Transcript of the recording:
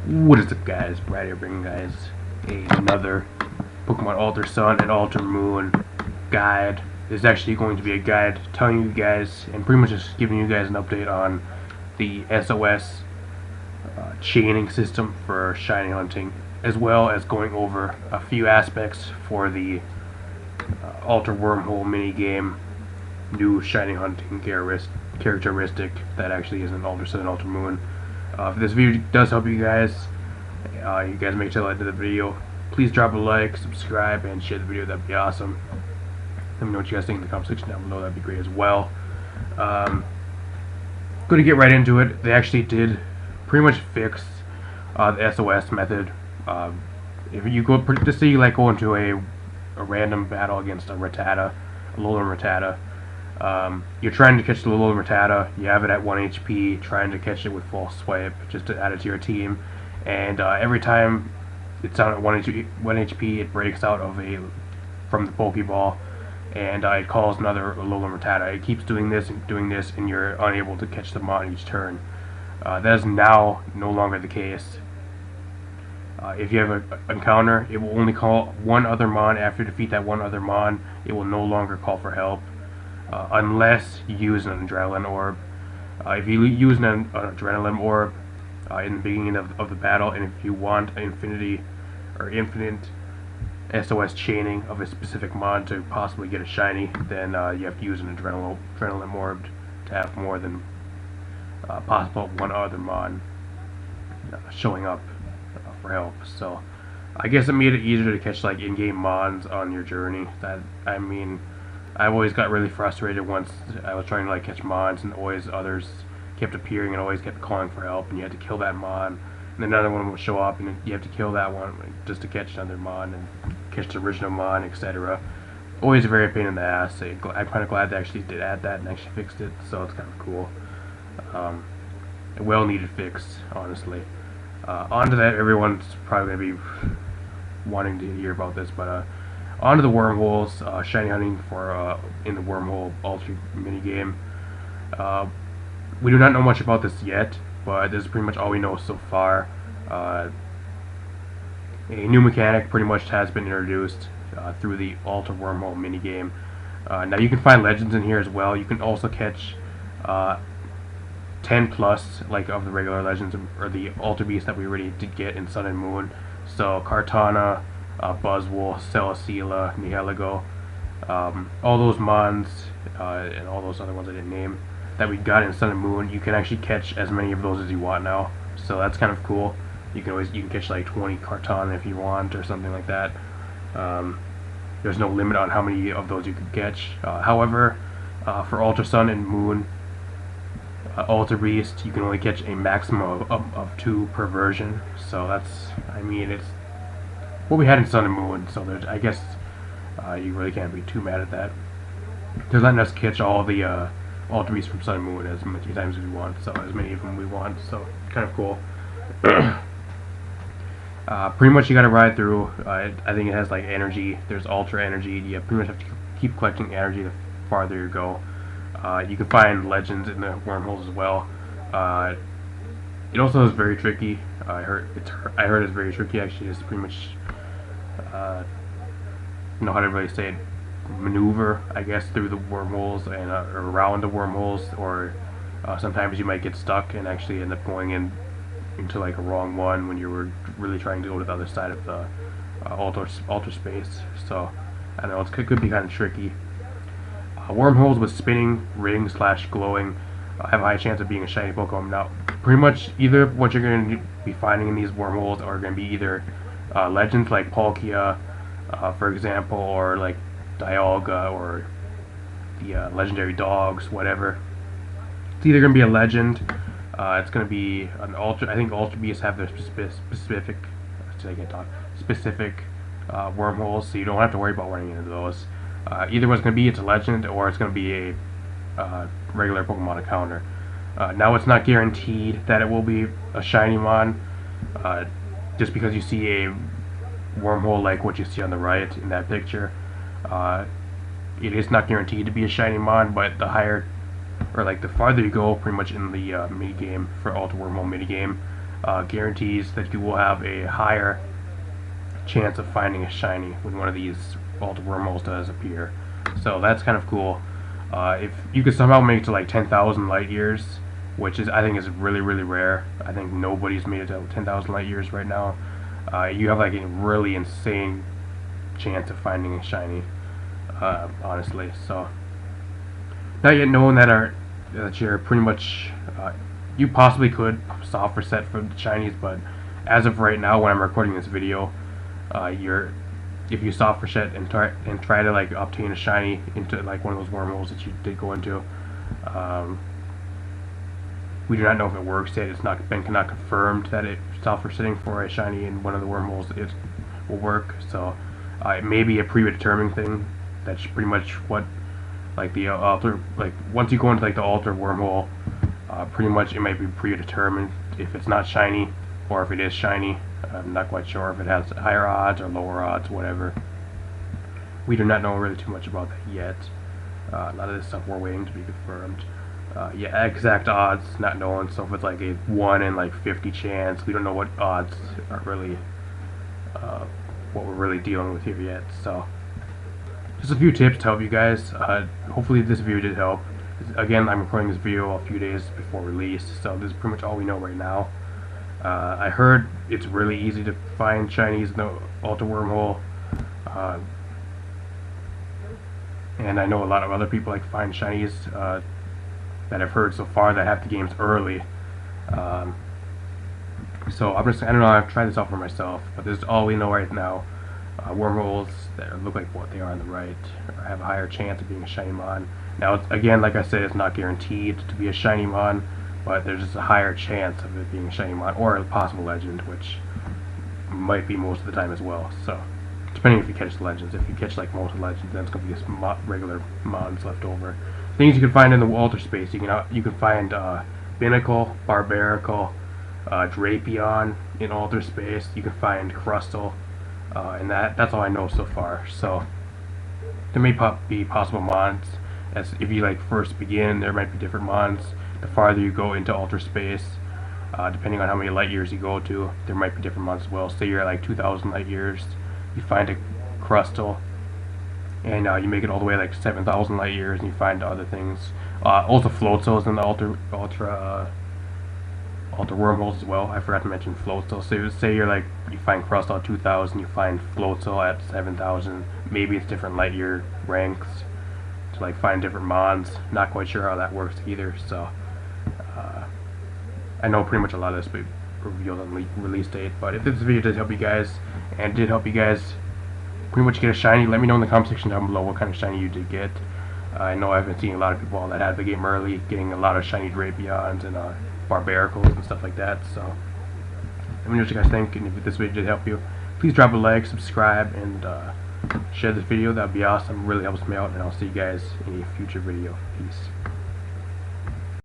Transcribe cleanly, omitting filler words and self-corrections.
What is up, guys? Brad here bringing guys another Pokemon Alter Sun and Alter Moon guide. This is actually going to be a guide telling you guys and pretty much just giving you guys an update on the SOS chaining system for shiny hunting, as well as going over a few aspects for the Alter Wormhole minigame, new shiny hunting characteristic that actually is an Alter Sun and Alter Moon. If this video does help you guys make sure to like the video. Please drop a like, subscribe, and share the video. That'd be awesome. Let me know what you guys think in the comment section down below. That'd be great as well. Going to get right into it. They actually did pretty much fix the SOS method. If you go, just say you like go into a random battle against a Rattata, a Alolan Rattata. You're trying to catch the Alolan Rattata, you have it at 1 HP, trying to catch it with False Swipe, just to add it to your team, and every time it's on at 1 HP, it breaks out from the Pokeball, and it calls another Alolan Rattata. It keeps doing this, and you're unable to catch them on each turn. That is now no longer the case. If you have an encounter, it will only call one other Mon. After you defeat that one other Mon, it will no longer call for help. Unless you use an Adrenaline Orb. If you use an Adrenaline Orb in the beginning of the battle, and if you want infinite SOS chaining of a specific Mon to possibly get a shiny, then you have to use an Adrenaline Orb to have more than possible one other Mon showing up for help. So I guess it made it easier to catch like in-game Mons on your journey. I've always got really frustrated once I was trying to like catch Mons, and always others kept appearing and always kept calling for help, and you had to kill that Mon, and then another one would show up, and you have to kill that one just to catch another Mon and catch the original Mon, etc. Always a very pain in the ass. I'm kind of glad they actually did add that and actually fixed it, so it's kind of cool. A well-needed fix, honestly. Onto that, everyone's probably going to be wanting to hear about this, but onto the wormholes, shiny hunting for in the Wormhole Ultra minigame. We do not know much about this yet, but this is pretty much all we know so far. A new mechanic pretty much has been introduced through the Alter Wormhole minigame. Now you can find legends in here as well. You can also catch 10 plus like of the regular legends or the Alter Beasts that we already did get in Sun and Moon. So Kartana, Buzzwole, Celesteela, Nihilego, all those Mons, and all those other ones I didn't name that we got in Sun and Moon. You can actually catch as many of those as you want now, so that's kind of cool. You can catch like 20 Kartana if you want, or something like that. There's no limit on how many of those you can catch. However, for Ultra Sun and Moon, Alter Beast, you can only catch a maximum of 2 per version. So that's, it's what we had in Sun and Moon, so I guess you really can't be too mad at that. They're letting us catch all the Alter Beasts from Sun and Moon as many times as we want, so as many of them we want, so kind of cool. Pretty much you gotta ride through, I think it has like energy, there's Ultra Energy, you pretty much have to keep collecting energy the farther you go. You can find legends in the wormholes as well. It also is very tricky. I heard it's very tricky actually. It's pretty much know how to really say it, maneuver, I guess, through the wormholes and or around the wormholes, or sometimes you might get stuck and actually end up going into like a wrong one when you were really trying to go to the other side of the alter space. So I know it could be kind of tricky. Wormholes with spinning, ring / glowing have a high chance of being a shiny Pokemon. Now, pretty much either what you're going to be finding in these wormholes are going to be either legends like Palkia, for example, or like Dialga, or the legendary dogs, whatever. It's either going to be a legend, it's going to be an Ultra. I think Ultra Beasts have their specific wormholes, so you don't have to worry about running into those. Either one's going to be it's a legend, or it's going to be a regular Pokemon encounter. Now it's not guaranteed that it will be a shiny Mon, just because you see a wormhole like what you see on the right in that picture. It is not guaranteed to be a shiny Mon, but the higher, or like the farther you go pretty much in the mini game for Alter Wormhole minigame, guarantees that you will have a higher chance of finding a shiny when one of these altar wormholes does appear. So that's kind of cool. If you could somehow make it to like 10,000 light years, which is, I think, is really, really rare. I think nobody's made it to 10,000 light years right now. You have like a really insane chance of finding a shiny, honestly. So not yet knowing that you're pretty much, you possibly could soft reset for the shinies, but as of right now, when I'm recording this video, if you soft reset and try to like obtain a shiny into like one of those wormholes that you did go into, we do not know if it works yet. It's not confirmed that it soft resetting for a shiny in one of the wormholes it will work. So it may be a predetermined thing. That's pretty much what like the altar, like once you go into like the altar wormhole, pretty much it might be predetermined if it's not shiny or if it is shiny. I'm not quite sure if it has higher odds or lower odds, whatever. We do not know really too much about that yet. A lot of this stuff we're waiting to be confirmed. Yeah, exact odds not known. So if it's like a 1 in like 50 chance, we don't know what odds are really what we're really dealing with here yet. So just a few tips to help you guys. Hopefully this video did help. Again, I'm recording this video a few days before release, so this is pretty much all we know right now. I heard it's really easy to find shinies in the altar wormhole, and I know a lot of other people like to find shinies that I've heard so far that have the games early. So I don't know, I've tried this out for myself, but this is all we know right now. Wormholes that look like what they are on the right have a higher chance of being a shiny mon. Now, again, like I said, it's not guaranteed to be a shiny mon, but there's just a higher chance of it being a shiny mon, or a possible legend, which might be most of the time as well. So, depending if you catch the legends. If you catch like most of the legends, then it's going to be just regular mons left over. Things you can find in the altar space, you can find Binnacle, Barbarical, Drapion in altar space. You can find Crustal, and that's all I know so far. So there may be possible mons. As if you like first begin, there might be different mons. The farther you go into altar space, depending on how many light years you go to, there might be different mons as well. Say you're at like 2,000 light years, you find a Crustal, and you make it all the way like 7,000 light years, and you find other things. Also, Floatzel's in the altar wormholes as well. I forgot to mention Floatzel. So say you find Crustal at 2,000, you find Floatzel at 7,000. Maybe it's different light year ranks to like find different mons. Not quite sure how that works either. So I know pretty much a lot of this will be revealed on the release date. But if this video did help you guys pretty much get a shiny, let me know in the comment section down below what kind of shiny you did get. I know I've been seeing a lot of people that had the game early getting a lot of shiny Drapions and Barbaricles and stuff like that. So let me know what you guys think, and if this video did help you, please drop a like, subscribe, and share this video. That would be awesome. It really helps me out, and I'll see you guys in a future video. Peace.